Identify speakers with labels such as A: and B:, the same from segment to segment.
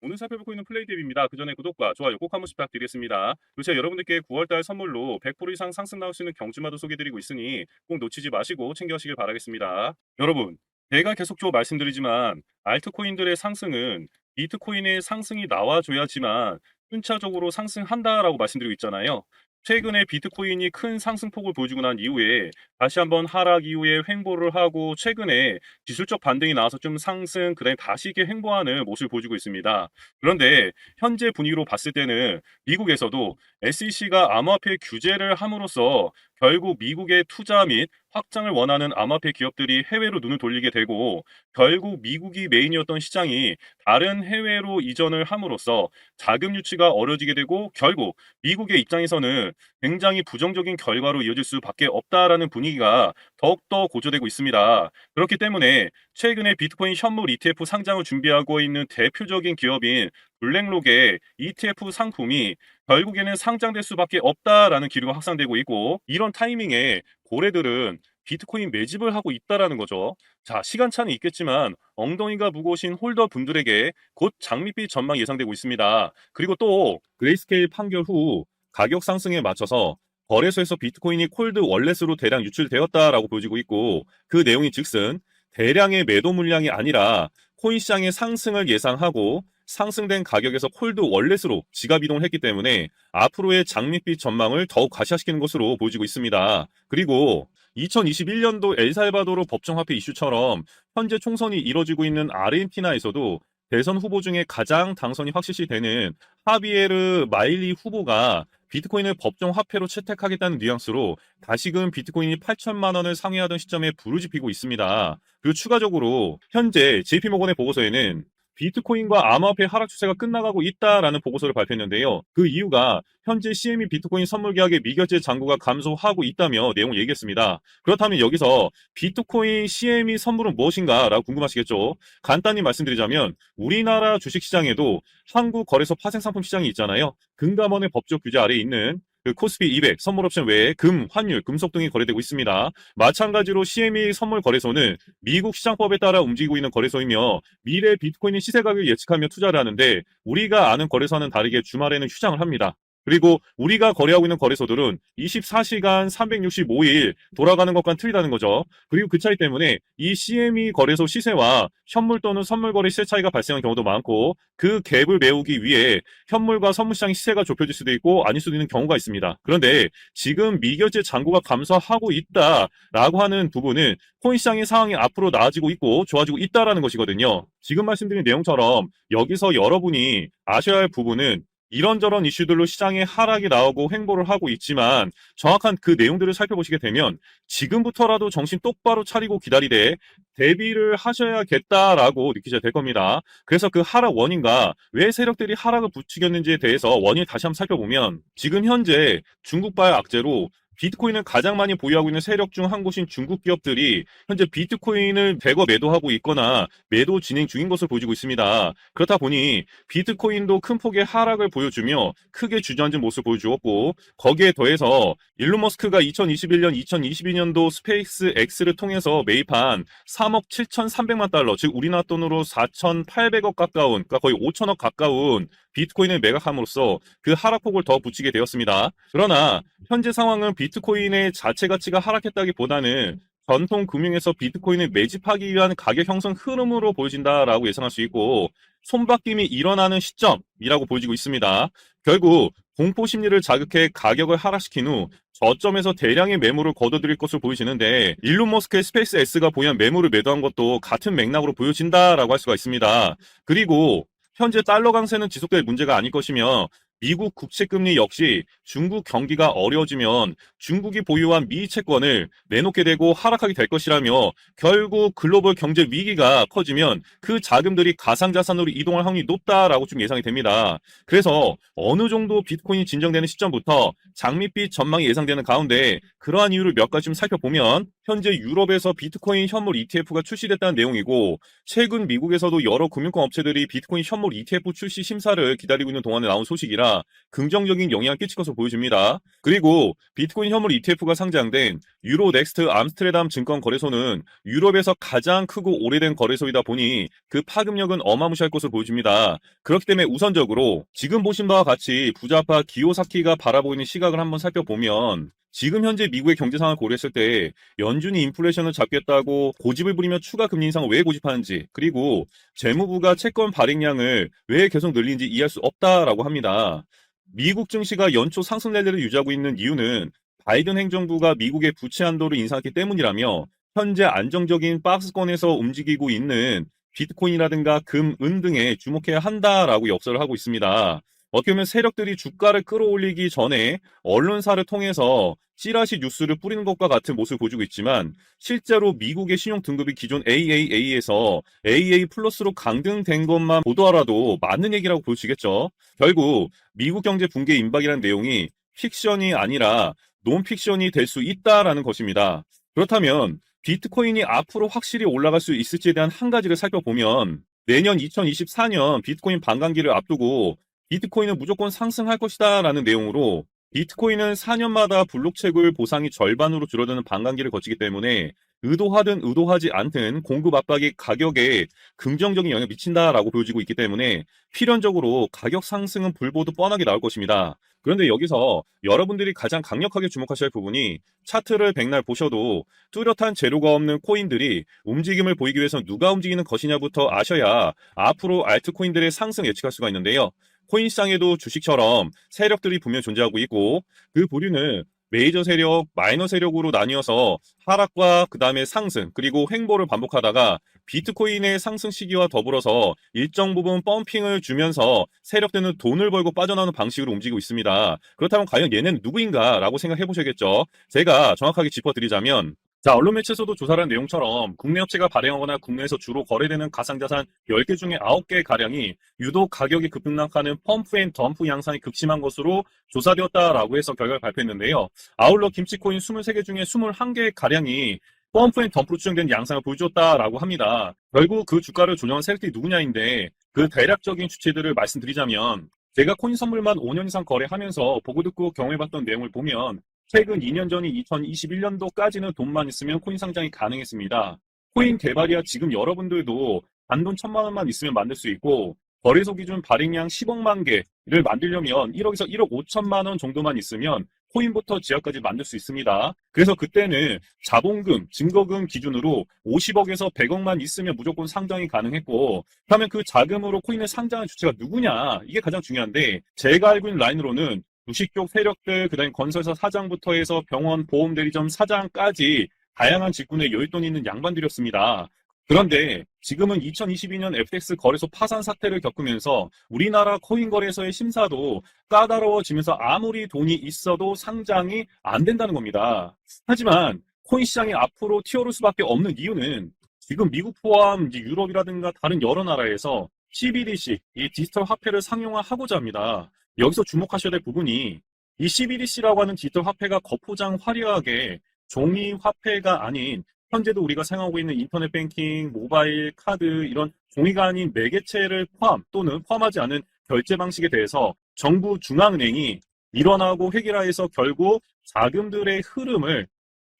A: 오늘 살펴보고 있는 플레이탭입니다. 그 전에 구독과 좋아요 꼭 한 번씩 부탁드리겠습니다. 그리고 제가 여러분들께 9월달 선물로 100% 이상 상승 나올 수 있는 경주마도 소개드리고 있으니 꼭 놓치지 마시고 챙겨가시길 바라겠습니다. 여러분, 제가 계속적으로 말씀드리지만 알트코인들의 상승은 비트코인의 상승이 나와줘야지만 순차적으로 상승한다라고 말씀드리고 있잖아요. 최근에 비트코인이 큰 상승폭을 보여주고 난 이후에 다시 한번 하락 이후에 횡보를 하고 최근에 기술적 반등이 나와서 좀 상승, 그다음에 다시 이렇게 횡보하는 모습을 보여주고 있습니다. 그런데 현재 분위기로 봤을 때는 미국에서도 SEC가 암호화폐 규제를 함으로써 결국 미국의 투자 및 확장을 원하는 암호화폐 기업들이 해외로 눈을 돌리게 되고 결국 미국이 메인이었던 시장이 다른 해외로 이전을 함으로써 자금 유치가 어려지게 되고 결국 미국의 입장에서는 굉장히 부정적인 결과로 이어질 수밖에 없다라는 분위기가 더욱더 고조되고 있습니다. 그렇기 때문에 최근에 비트코인 현물 ETF 상장을 준비하고 있는 대표적인 기업인 블랙록의 ETF 상품이 결국에는 상장될 수밖에 없다라는 기류가 확산되고 있고 이런 타이밍에 고래들은 비트코인 매집을 하고 있다라는 거죠. 자, 시간차는 있겠지만 엉덩이가 무거우신 홀더 분들에게 곧 장밋빛 전망 예상되고 있습니다. 그리고 또 그레이스케일 판결 후 가격 상승에 맞춰서 거래소에서 비트코인이 콜드 월렛으로 대량 유출되었다라고 보여지고 있고 그 내용이 즉슨 대량의 매도 물량이 아니라 코인 시장의 상승을 예상하고 상승된 가격에서 콜드 월렛으로 지갑 이동을 했기 때문에 앞으로의 장밋빛 전망을 더욱 가시화시키는 것으로 보여지고 있습니다. 그리고 2021년도 엘살바도르 법정화폐 이슈처럼 현재 총선이 이뤄지고 있는 아르헨티나에서도 대선 후보 중에 가장 당선이 확실시되는 하비에르 마일리 후보가 비트코인을 법정화폐로 채택하겠다는 뉘앙스로 다시금 비트코인이 8천만 원을 상회하던 시점에 불을 지피고 있습니다. 그리고 추가적으로 현재 JP모건의 보고서에는 비트코인과 암호화폐 하락 추세가 끝나가고 있다라는 보고서를 발표했는데요. 그 이유가 현재 CME 비트코인 선물 계약의 미결제 잔고가 감소하고 있다며 내용을 얘기했습니다. 그렇다면 여기서 비트코인 CME 선물은 무엇인가 라고 궁금하시겠죠. 간단히 말씀드리자면 우리나라 주식시장에도 한국거래소 파생상품 시장이 있잖아요. 금감원의 법적 규제 아래에 있는 그 코스피 200 선물 옵션 외에 금, 환율, 금속 등이 거래되고 있습니다. 마찬가지로 CME 선물 거래소는 미국 시장법에 따라 움직이고 있는 거래소이며 미래 비트코인의 시세 가격을 예측하며 투자를 하는데 우리가 아는 거래소와는 다르게 주말에는 휴장을 합니다. 그리고 우리가 거래하고 있는 거래소들은 24시간 365일 돌아가는 것과는 틀리다는 거죠. 그리고 그 차이 때문에 이 CME 거래소 시세와 현물 또는 선물 거래 시세 차이가 발생하는 경우도 많고 그 갭을 메우기 위해 현물과 선물 시장의 시세가 좁혀질 수도 있고 아닐 수도 있는 경우가 있습니다. 그런데 지금 미결제 잔고가 감소하고 있다라고 하는 부분은 코인 시장의 상황이 앞으로 나아지고 있고 좋아지고 있다라는 것이거든요. 지금 말씀드린 내용처럼 여기서 여러분이 아셔야 할 부분은 이런저런 이슈들로 시장에 하락이 나오고 횡보를 하고 있지만 정확한 그 내용들을 살펴보시게 되면 지금부터라도 정신 똑바로 차리고 기다리되 대비를 하셔야겠다라고 느끼셔야 될 겁니다. 그래서 그 하락 원인과 왜 세력들이 하락을 부추겼는지에 대해서 원인을 다시 한번 살펴보면 지금 현재 중국발 악재로 비트코인을 가장 많이 보유하고 있는 세력 중 한 곳인 중국 기업들이 현재 비트코인을 대거 매도하고 있거나 매도 진행 중인 것으로 보여지고 있습니다. 그렇다 보니 비트코인도 큰 폭의 하락을 보여주며 크게 주저앉은 모습을 보여주었고 거기에 더해서 일론 머스크가 2021년, 2022년도 스페이스 X를 통해서 매입한 3억 7,300만 달러, 즉 우리나라 돈으로 4,800억 가까운, 그러니까 거의 5천억 가까운 비트코인을 매각함으로써 그 하락폭을 더 붙이게 되었습니다. 그러나 현재 상황은 비트코인의 자체 가치가 하락했다기보다는 전통 금융에서 비트코인을 매집하기 위한 가격 형성 흐름으로 보여진다라고 예상할 수 있고 손바뀜이 일어나는 시점이라고 보여지고 있습니다. 결국 공포 심리를 자극해 가격을 하락시킨 후 저점에서 대량의 매물을 거둬들일 것으로 보여지는데 일론 머스크의 스페이스 X가 보유한 매물을 매도한 것도 같은 맥락으로 보여진다라고 할 수가 있습니다. 그리고 현재 달러 강세는 지속될 문제가 아닐 것이며 미국 국채금리 역시 중국 경기가 어려워지면 중국이 보유한 미 채권을 내놓게 되고 하락하게 될 것이라며 결국 글로벌 경제 위기가 커지면 그 자금들이 가상자산으로 이동할 확률이 높다라고 좀 예상이 됩니다. 그래서 어느 정도 비트코인이 진정되는 시점부터 장밋빛 전망이 예상되는 가운데 그러한 이유를 몇 가지 좀 살펴보면 현재 유럽에서 비트코인 현물 ETF가 출시됐다는 내용이고 최근 미국에서도 여러 금융권 업체들이 비트코인 현물 ETF 출시 심사를 기다리고 있는 동안에 나온 소식이라
B: 아니라 긍정적인 영향을 끼칠 것으로 보여집니다. 그리고 비트코인 현물 ETF가 상장된 유로넥스트 암스테르담 증권거래소는 유럽에서 가장 크고 오래된 거래소이다 보니 그 파급력은 어마무시할 것으로 보여집니다. 그렇기 때문에 우선적으로 지금 보신 바와 같이 부자파 기요사키가 바라보고 있는 시각을 한번 살펴보면 지금 현재 미국의 경제 상황을 고려했을 때 연준이 인플레이션을 잡겠다고 고집을 부리며 추가 금리 인상을 왜 고집하는지, 그리고 재무부가 채권 발행량을 왜 계속 늘리는지 이해할 수 없다라고 합니다. 미국 증시가 연초 상승 랠리를 유지하고 있는 이유는 바이든 행정부가 미국의 부채 한도를 인상했기 때문이라며 현재 안정적인 박스권에서 움직이고 있는 비트코인이라든가 금, 은 등에 주목해야 한다라고 역설을 하고 있습니다. 어떻게 보면 세력들이 주가를 끌어올리기 전에 언론사를 통해서 찌라시 뉴스를 뿌리는 것과 같은 모습을 보여주고 있지만 실제로 미국의 신용 등급이 기존 AAA에서 AA 플러스로 강등된 것만 보도하라도 맞는 얘기라고 보여지겠죠. 결국 미국 경제 붕괴 임박이라는 내용이 픽션이 아니라 논픽션이 될 수 있다라는 것입니다. 그렇다면 비트코인이 앞으로 확실히 올라갈 수 있을지에 대한 한 가지를 살펴보면 내년 2024년 비트코인 반감기를 앞두고 비트코인은 무조건 상승할 것이다 라는 내용으로 비트코인은 4년마다 블록체굴 보상이 절반으로 줄어드는 반감기를 거치기 때문에 의도하든 의도하지 않든 공급 압박이 가격에 긍정적인 영향을 미친다라고 보여지고 있기 때문에 필연적으로 가격 상승은 불보듯 뻔하게 나올 것입니다. 그런데 여기서 여러분들이 가장 강력하게 주목하셔야 할 부분이 차트를 백날 보셔도 뚜렷한 재료가 없는 코인들이 움직임을 보이기 위해서 누가 움직이는 것이냐부터 아셔야 앞으로 알트코인들의 상승 예측할 수가 있는데요. 코인 시장에도 주식처럼 세력들이 분명히 존재하고 있고 그 부류는 메이저 세력, 마이너 세력으로 나뉘어서 하락과 그 다음에 상승, 그리고 횡보를 반복하다가 비트코인의 상승 시기와 더불어서 일정 부분 펌핑을 주면서 세력들은 돈을 벌고 빠져나오는 방식으로 움직이고 있습니다. 그렇다면 과연 얘는 누구인가 라고 생각해 보셔야겠죠. 제가 정확하게 짚어드리자면 자, 언론 매체에서도 조사를 한 내용처럼 국내 업체가 발행하거나 국내에서 주로 거래되는 가상자산 10개 중에 9개 가량이 유독 가격이 급등락하는 펌프 앤 덤프 양상이 극심한 것으로 조사되었다라고 해서 결과를 발표했는데요. 아울러 김치코인 23개 중에 21개 가량이 펌프 앤 덤프로 추정된 양상을 보여줬다라고 합니다. 결국 그 주가를 조정한 세력들이 누구냐인데 그 대략적인 주체들을 말씀드리자면 제가 코인 선물만 5년 이상 거래하면서 보고 듣고 경험해봤던 내용을 보면 최근 2년 전인 2021년도까지는 돈만 있으면 코인 상장이 가능했습니다. 코인 개발이야 지금 여러분들도 단돈 1,000만 원만 있으면 만들 수 있고 거래소 기준 발행량 10억만 개를 만들려면 1억에서 1억 5천만 원 정도만 있으면 코인부터 지하까지 만들 수 있습니다. 그래서 그때는 자본금, 증거금 기준으로 50억에서 100억만 있으면 무조건 상장이 가능했고 그러면 그 자금으로 코인을 상장한 주체가 누구냐? 이게 가장 중요한데 제가 알고 있는 라인으로는 주식 쪽 세력들, 그다음에 건설사 사장부터 해서 병원, 보험대리점 사장까지 다양한 직군에 여윳돈 있는 양반들이었습니다. 그런데 지금은 2022년 FTX 거래소 파산 사태를 겪으면서 우리나라 코인 거래소의 심사도 까다로워지면서 아무리 돈이 있어도 상장이 안 된다는 겁니다. 하지만 코인 시장이 앞으로 튀어오를 수밖에 없는 이유는 지금 미국 포함 이제 유럽이라든가 다른 여러 나라에서 CBDC, 이 디지털 화폐를 상용화하고자 합니다. 여기서 주목하셔야 될 부분이 이 CBDC라고 하는 디지털 화폐가 겉포장 화려하게 종이 화폐가 아닌 현재도 우리가 사용하고 있는 인터넷 뱅킹, 모바일, 카드 이런 종이가 아닌 매개체를 포함 또는 포함하지 않은 결제 방식에 대해서 정부 중앙은행이 일원하고 획일화해서 결국 자금들의 흐름을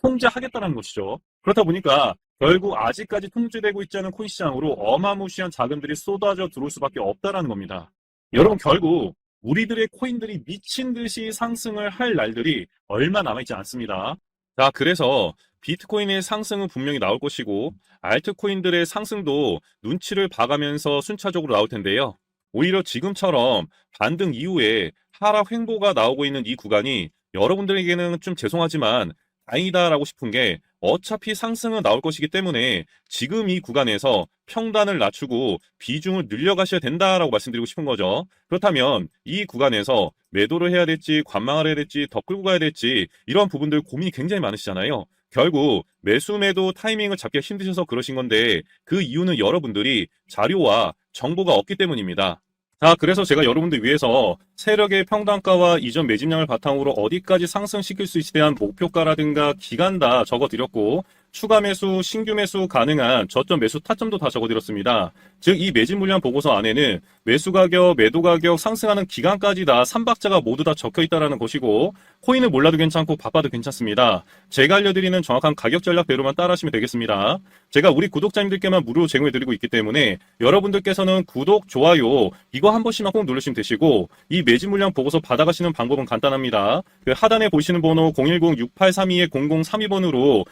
B: 통제하겠다는 것이죠. 그렇다 보니까 결국 아직까지 통제되고 있지 않은 코인 시장으로 어마무시한 자금들이 쏟아져 들어올 수밖에 없다는 겁니다. 여러분 결국 우리들의 코인들이 미친 듯이 상승을 할 날들이 얼마 남아있지 않습니다. 자, 그래서 비트코인의 상승은 분명히 나올 것이고 알트코인들의 상승도 눈치를 봐가면서 순차적으로 나올 텐데요. 오히려 지금처럼 반등 이후에 하락 횡보가 나오고 있는 이 구간이 여러분들에게는 좀 죄송하지만 다행이다라고 싶은 게 어차피 상승은 나올 것이기 때문에 지금 이 구간에서 평단을 낮추고 비중을 늘려가셔야 된다라고 말씀드리고 싶은 거죠. 그렇다면 이 구간에서 매도를 해야 될지 관망을 해야 될지 더 끌고 가야 될지 이런 부분들 고민이 굉장히 많으시잖아요. 결국 매수 매도 타이밍을 잡기가 힘드셔서 그러신 건데 그 이유는 여러분들이 자료와 정보가 없기 때문입니다. 자, 그래서 제가 여러분들 위해서 세력의 평단가와 이전 매집량을 바탕으로 어디까지 상승시킬 수 있을지에 대한 목표가라든가 기간 다 적어드렸고 추가 매수, 신규 매수 가능한 저점 매수 타점도 다 적어드렸습니다. 즉 이 매집 물량 보고서 안에는 매수 가격, 매도 가격, 상승하는 기간까지 다 3박자가 모두 다 적혀 있다라는 것이고 코인을 몰라도 괜찮고 바빠도 괜찮습니다. 제가 알려드리는 정확한 가격 전략대로만 따라하시면 되겠습니다. 제가 우리 구독자님들께만 무료로 제공해드리고 있기 때문에 여러분들께서는 구독, 좋아요 이거 한 번씩만 꼭 누르시면 되시고 이 매집 물량 보고서 받아가시는 방법은 간단합니다. 그 하단에 보시는 번호 010-6832-0032번으로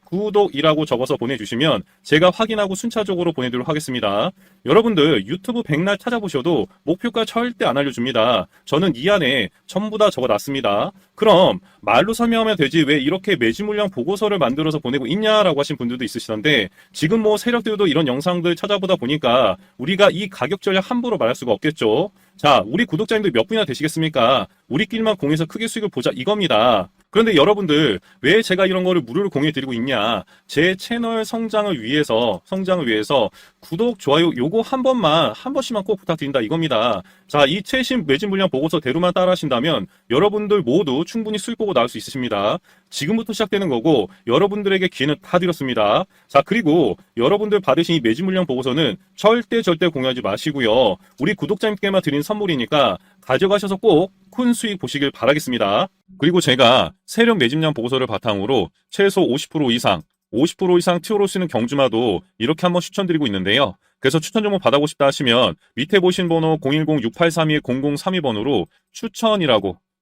B: 구독이라고 적어서 보내주시면 제가 확인하고 순차적으로 보내드리도록 하겠습니다. 여러분들 유튜브 백날 찾아보셔도 목표가 절대 안 알려줍니다. 저는 이 안에 전부 다 적어놨습니다. 그럼 말로 설명하면 되지 왜 이렇게 매집 물량 보고서를 만들어서 보내고 있냐라고 하신 분들도 있으시던데 지금 뭐 세력들도 이런 영상들 찾아보다 보니까 우리가 이 가격 전략 함부로 말할 수가 없겠죠. 자, 우리 구독자님들 몇 분이나 되시겠습니까? 우리끼리만 공유해서 크게 수익을 보자 이겁니다. 그런데 여러분들 왜 제가 이런 거를 무료로 공유해드리고 있냐? 제 채널 성장을 위해서 구독, 좋아요 요거 한 번씩만 꼭 부탁드린다 이겁니다. 자, 이 최신 매집 물량 보고서대로만 따라하신다면 여러분들 모두 충분히 수익 보고 나올 수 있으십니다. 지금부터 시작되는 거고 여러분들에게 기회는 다 드렸습니다. 자, 그리고 여러분들 받으신 이 매집 물량 보고서는 절대 공유하지 마시고요. 우리 구독자님께만 드린 선물이니까 가져가셔서 꼭 큰 수익 보시길 바라겠습니다. 그리고 제가 세력 매집량 보고서를 바탕으로 최소 50% 이상 튀어올 수 있는 경주마도 이렇게 한번 추천드리고 있는데요. 그래서 추천 정보 받아보고 싶다 하시면 밑에 보신 번호 010-6832-0032번으로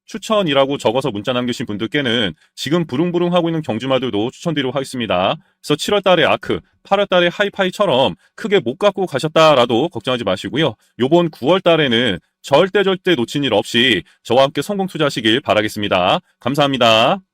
B: 추천이라고 적어서 문자 남기신 분들께는 지금 부릉부릉 하고 있는 경주마들도 추천드리도록 하겠습니다. 그래서 7월 달에 아크, 8월 달에 하이파이처럼 크게 못 갖고 가셨다라도 걱정하지 마시고요. 요번 9월 달에는 절대 놓친 일 없이 저와 함께 성공 투자하시길 바라겠습니다. 감사합니다.